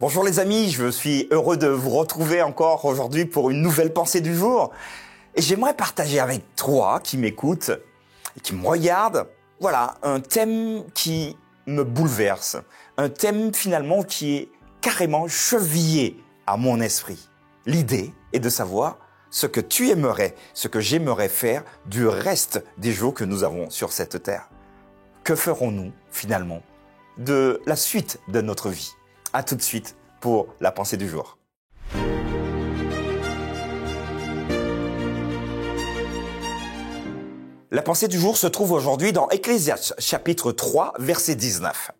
Bonjour les amis, je suis heureux de vous retrouver encore aujourd'hui pour une nouvelle pensée du jour. Et j'aimerais partager avec toi qui m'écoute et qui me regarde, voilà, un thème qui me bouleverse. Un thème finalement qui est carrément chevillé à mon esprit. L'idée est de savoir ce que tu aimerais, ce que j'aimerais faire du reste des jours que nous avons sur cette terre. Que ferons-nous finalement de la suite de notre vie? À tout de suite pour la pensée du jour. La pensée du jour se trouve aujourd'hui dans Ecclésiaste chapitre 3 verset 19.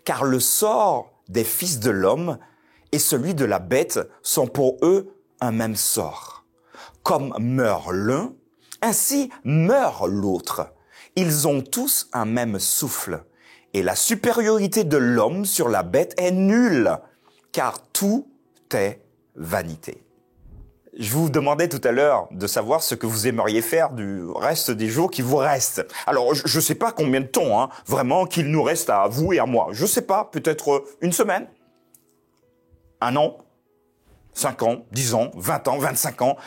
Car le sort des fils de l'homme et celui de la bête sont pour eux un même sort. Comme meurt l'un, ainsi meurt l'autre. Ils ont tous un même souffle. Et la supériorité de l'homme sur la bête est nulle, car tout est vanité. Je vous demandais tout à l'heure de savoir ce que vous aimeriez faire du reste des jours qui vous restent. Alors, je ne sais pas combien de temps, vraiment, qu'il nous reste à vous et à moi. Je ne sais pas, peut-être une semaine, un an, 5 ans, 10 ans, 20 ans, 25 ans.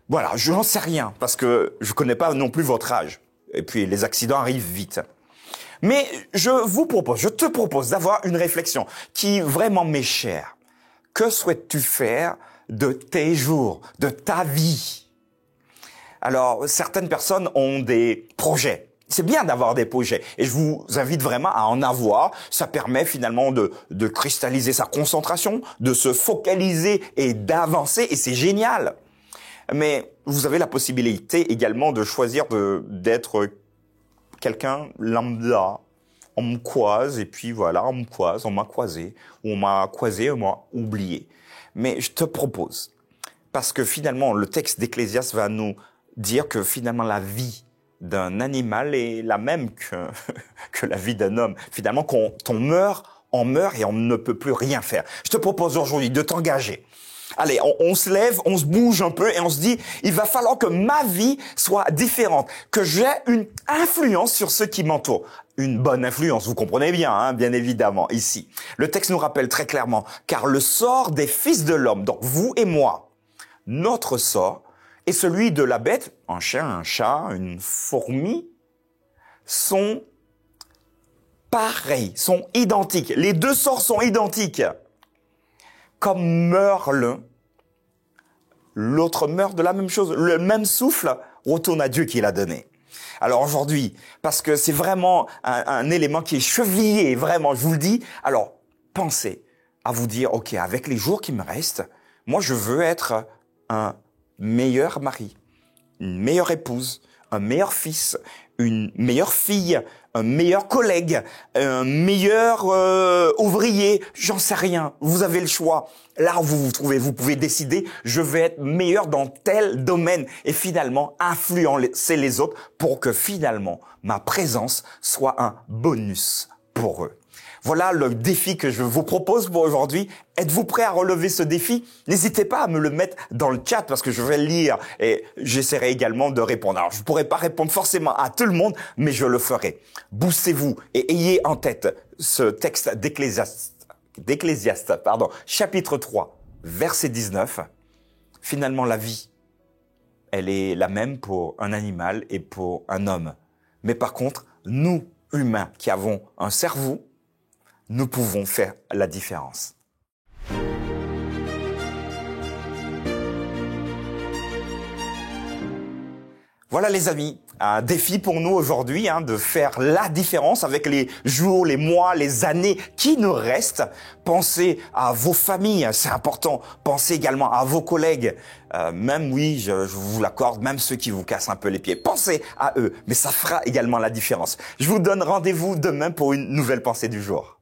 Voilà, je n'en sais rien, parce que je ne connais pas non plus votre âge. Et puis, les accidents arrivent vite. Mais je te propose d'avoir une réflexion qui vraiment m'est chère. Que souhaites-tu faire de tes jours, de ta vie? Alors, certaines personnes ont des projets. C'est bien d'avoir des projets et je vous invite vraiment à en avoir. Ça permet finalement de cristalliser sa concentration, de se focaliser et d'avancer et c'est génial. Mais vous avez la possibilité également de choisir d'être quelqu'un lambda. On me croise et puis voilà, on me croise, on m'a croisé, ou on m'a croisé, on m'a oublié. Mais je te propose, parce que finalement le texte d'Ecclésiaste va nous dire que finalement la vie d'un animal est la même que la vie d'un homme. Finalement, quand on meurt, on meurt et on ne peut plus rien faire. Je te propose aujourd'hui de t'engager. Allez, on se lève, on se bouge un peu et on se dit, il va falloir que ma vie soit différente, que j'ai une influence sur ceux qui m'entourent. Une bonne influence, vous comprenez bien, bien évidemment, ici. Le texte nous rappelle très clairement, car le sort des fils de l'homme, donc vous et moi, notre sort, et celui de la bête, un chien, un chat, une fourmi, sont pareils, sont identiques. Les deux sorts sont identiques. Comme meurt l'un, l'autre meurt de la même chose. Le même souffle retourne à Dieu qui l'a donné. Alors aujourd'hui, parce que c'est vraiment un élément qui est chevillé, vraiment, je vous le dis, alors pensez à vous dire, ok, avec les jours qui me restent, moi je veux être un meilleur mari, une meilleure épouse, un meilleur fils, une meilleure fille, un meilleur collègue, un meilleur ouvrier, j'en sais rien. Vous avez le choix. Là où vous vous trouvez, vous pouvez décider, je vais être meilleur dans tel domaine et finalement influencer les autres pour que finalement ma présence soit un bonus pour eux. Voilà le défi que je vous propose pour aujourd'hui. Êtes-vous prêt à relever ce défi? N'hésitez pas à me le mettre dans le chat parce que je vais le lire et j'essaierai également de répondre. Alors, je ne pourrai pas répondre forcément à tout le monde, mais je le ferai. Boostez-vous et ayez en tête ce texte d'Ecclésiaste, chapitre 3, verset 19. Finalement, la vie, elle est la même pour un animal et pour un homme. Mais par contre, nous, humains, qui avons un cerveau, nous pouvons faire la différence. Voilà les amis, un défi pour nous aujourd'hui de faire la différence avec les jours, les mois, les années qui nous restent. Pensez à vos familles, c'est important. Pensez également à vos collègues, même oui, je vous l'accorde, même ceux qui vous cassent un peu les pieds. Pensez à eux, mais ça fera également la différence. Je vous donne rendez-vous demain pour une nouvelle pensée du jour.